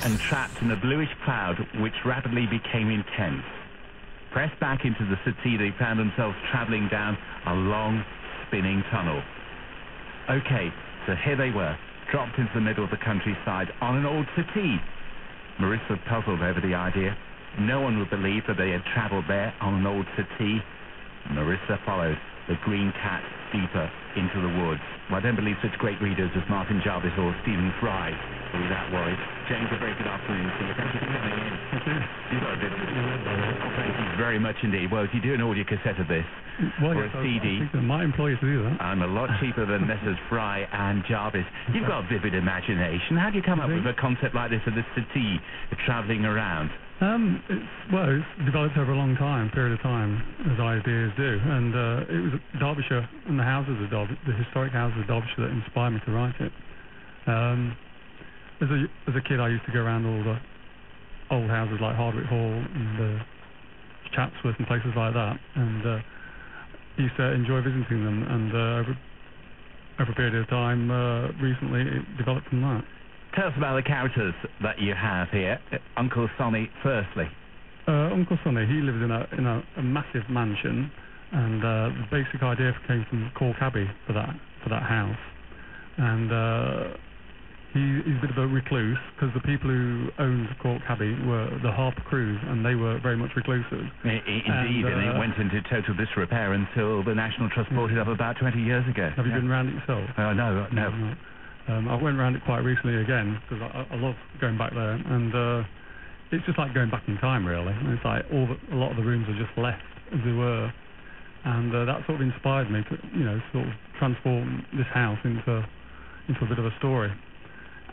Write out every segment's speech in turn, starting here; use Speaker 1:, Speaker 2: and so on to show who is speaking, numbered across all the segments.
Speaker 1: and trapped in a bluish cloud which rapidly became intense. Pressed back into the settee, they found themselves travelling down a long, spinning tunnel. Okay, so here they were, dropped into the middle of the countryside on an old settee. Marissa puzzled over the idea. No one would believe that they had travelled there on an old settee. Marissa followed the green cat deeper into the woods. Well, I don't believe such great readers as Martin Jarvis or Stephen Fry will be that worried. James, a very good afternoon to you. Thank you for coming in. You've got a bit thank you very much indeed. Well, if you do an audio cassette of this, or a CD,
Speaker 2: I might employ you to do that.
Speaker 1: I'm a lot cheaper than Messrs. Fry and Jarvis. You've got a vivid imagination. How do you come up with a concept like this of the settee travelling around?
Speaker 2: It's developed over a long period of time, as ideas do, and it was Derbyshire and the houses of the historic houses of Derbyshire that inspired me to write it. As a kid, I used to go around all the old houses like Hardwick Hall and Chatsworth and places like that, and used to enjoy visiting them, and over a period of time, recently it developed from that.
Speaker 1: Tell us about the characters that you have here. Uncle Sonny, firstly.
Speaker 2: Uncle Sonny, he lives in a massive mansion, and the basic idea came from Cork Abbey for that house, and he's a bit of a recluse because the people who owned Cork Abbey were the Harper crews, and they were very much reclusive.
Speaker 1: Indeed, and it went into total disrepair until the National Trust bought it up about 20 years ago.
Speaker 2: Have you been around it yourself?
Speaker 1: No.
Speaker 2: I went around it quite recently again because I love going back there, and it's just like going back in time, really. And it's like a lot of the rooms are just left as they were, and that sort of inspired me to sort of transform this house into a bit of a story,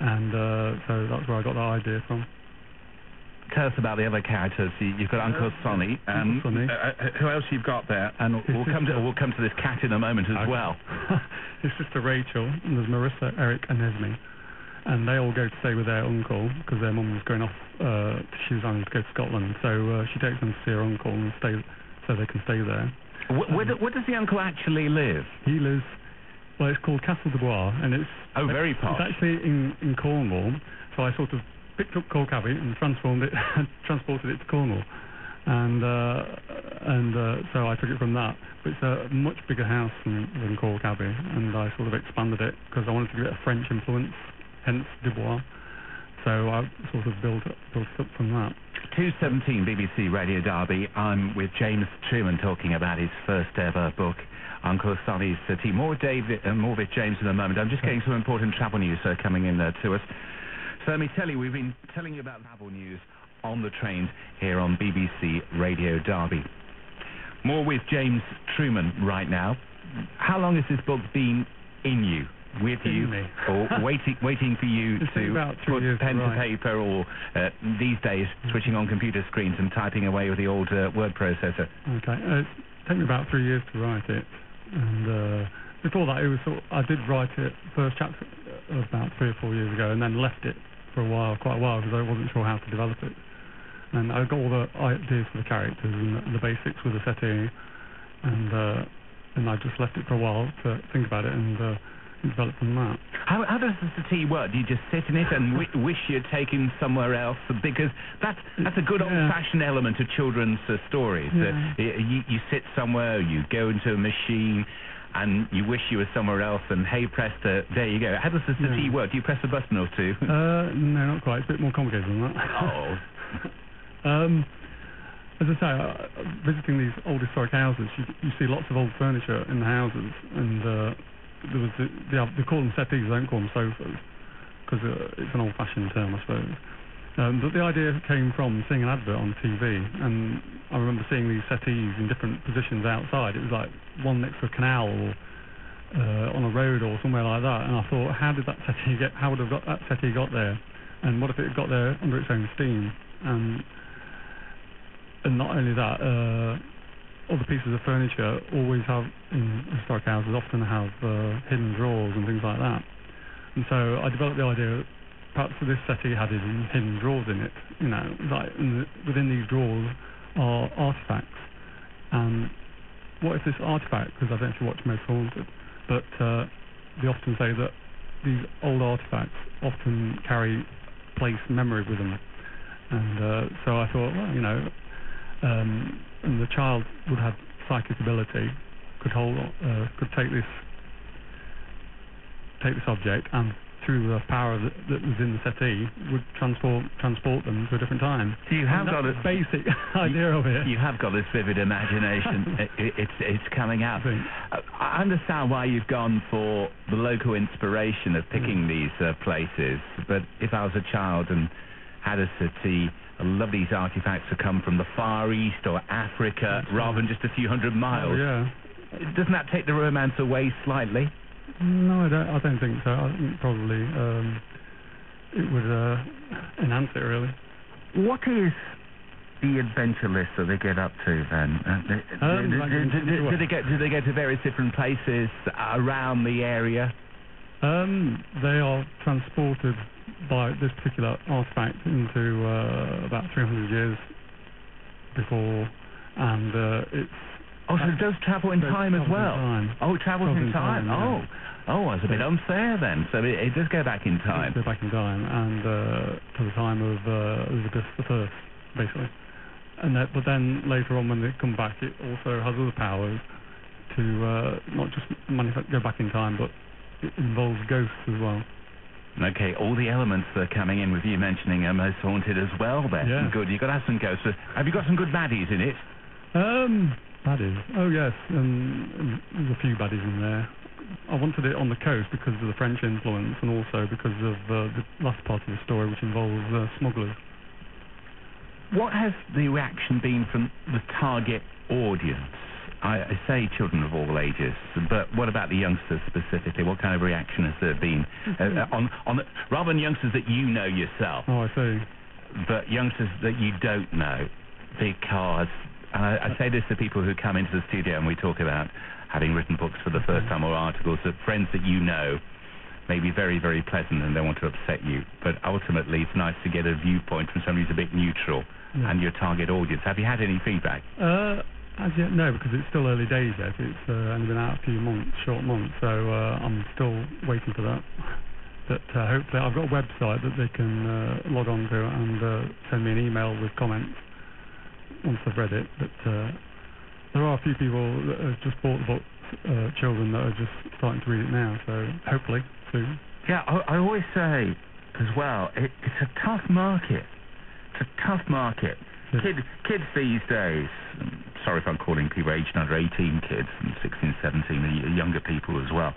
Speaker 2: and so that's where I got that idea from.
Speaker 1: Tell us about the other characters. You've got Uncle Sonny. Who else you've got there? And we'll come to this cat in a moment as well.
Speaker 2: His sister Rachel, and there's Marissa, Eric, and Esme, and they all go to stay with their uncle because their mum was going off. She was going to go to Scotland, so she takes them to see her uncle and stay, so they can stay there.
Speaker 1: Where does the uncle actually live?
Speaker 2: He lives. Well, it's called Castle de Bois, and it's
Speaker 1: very posh.
Speaker 2: It's actually in Cornwall. So I sort of picked up Cork Abbey and transported it to Cornwall, and so I took it from that. But it's a much bigger house than Cork Abbey, and I sort of expanded it because I wanted to give it a French influence, hence Du Bois. So I sort of built it up from that.
Speaker 1: 2:17 BBC Radio Derby. I'm with James Truman talking about his first ever book, Uncle Sonny's Settee. More with James in a moment. I'm just getting some important travel news coming in to us. So let me tell you, we've been telling you about travel news on the trains here on BBC Radio Derby. More with James Truman right now. How long has this book been in you, with you, or waiting for you to put pen to paper, or these days switching on computer screens and typing away with the old word processor?
Speaker 2: Okay, it took me about 3 years to write it, and before that I did write it, first chapter about 3 or 4 years ago, and then left it for quite a while, because I wasn't sure how to develop it. And I got all the ideas for the characters and the basics with the settee, and I just left it for a while to think about it and develop from that.
Speaker 1: How does the settee work? Do you just sit in it and wish you'd taken somewhere else? Because that's a good old-fashioned element of children's stories.
Speaker 2: Yeah.
Speaker 1: You sit somewhere, you go into a machine, and you wish you were somewhere else, and hey presto, there you go. How does the settee work? Do you press a button or two?
Speaker 2: No, not quite. It's a bit more complicated than that.
Speaker 1: Oh.
Speaker 2: As I say, visiting these old historic houses, you see lots of old furniture in the houses, and they call them settees, they don't call them sofas, because it's an old-fashioned term, I suppose. But the idea came from seeing an advert on TV, and I remember seeing these settees in different positions outside. It was like one next to a canal or on a road or somewhere like that, and I thought, how would that settee got there? And what if it got there under its own steam? And not only that, other pieces of furniture always have, in historic houses, often have hidden drawers and things like that. And so I developed the idea, perhaps this settee had hidden drawers in it, within these drawers are artifacts. And what if this artifact, because I've actually watched Most Haunted, but they often say that these old artifacts often carry place memory with them. And so I thought, well, and the child would have psychic ability, could take this object, and through the power that was in the settee, would transport them to a different time.
Speaker 1: So you have got a
Speaker 2: basic idea of it.
Speaker 1: You have got this vivid imagination. It's coming out. I understand why you've gone for the local inspiration of picking these places. But if I was a child and had a settee, I love these artifacts that come from the Far East or Africa, rather than just a few hundred miles.
Speaker 2: Oh, yeah.
Speaker 1: Doesn't that take the romance away slightly?
Speaker 2: No, I don't think so. I think probably it would enhance it, really.
Speaker 1: What is the adventure list that they get up to then? Do they go to various different places around the area?
Speaker 2: They are transported by this particular artifact into about 300 years before, and it's...
Speaker 1: Oh, so it does travel in time as well? Oh, it travels in time.
Speaker 2: Yeah.
Speaker 1: Oh, I was a bit unfair then. So it does go back in time.
Speaker 2: It does go back in time, and to the time of Elizabeth I, basically. But then later on, when they come back, it also has other powers to not just go back in time, but it involves ghosts as well.
Speaker 1: Okay, all the elements that are coming in with you mentioning Most Haunted as well then.
Speaker 2: Yeah.
Speaker 1: Good, you've got to have some ghosts. Have you got some good baddies in it?
Speaker 2: Baddies? Oh, yes. There's a few baddies in there. I wanted it on the coast because of the French influence, and also because of the last part of the story, which involves smugglers.
Speaker 1: What has the reaction been from the target audience? I say children of all ages, but what about the youngsters specifically? What kind of reaction has there been rather than youngsters that you know yourself?
Speaker 2: Oh, I see.
Speaker 1: But youngsters that you don't know, because I say this to people who come into the studio and we talk about having written books for the first time or articles, that friends that you know may be very, very pleasant and don't want to upset you, but ultimately it's nice to get a viewpoint from somebody who's a bit neutral and your target audience. Have you had any feedback?
Speaker 2: As yet, no, because it's still early days yet. It's only been out a few months, short months, so I'm still waiting for that. But hopefully I've got a website that they can log on to and send me an email with comments once I've read it. But there are a few people that have just bought the book, children that are just starting to read it now, so hopefully soon.
Speaker 1: Yeah, I always say as well, it's a tough market. It's a tough market. Kids these days, sorry if I'm calling people aged under 18 kids, and 16, 17, younger people as well,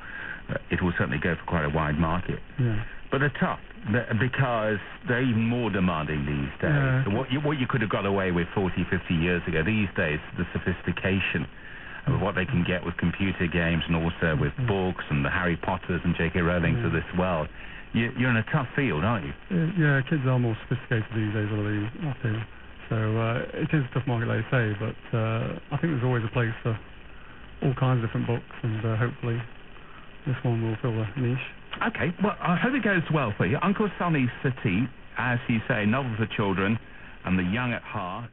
Speaker 1: it will certainly go for quite a wide market.
Speaker 2: Yeah.
Speaker 1: But they're tough, because they're even more demanding these days.
Speaker 2: Yeah.
Speaker 1: So what you could have got away with 40, 50 years ago, these days, the sophistication of what they can get with computer games and also with books and the Harry Potters and J.K. Rowlings of this world, you're in a tough field, aren't you?
Speaker 2: Yeah, kids are more sophisticated these days, I feel. So it is a tough market, like you say, but I think there's always a place for all kinds of different books, and hopefully this one will fill a niche.
Speaker 1: Okay, well, I hope it goes well for you. Uncle Sonny's Settee, as you say, novel for children and the young at heart.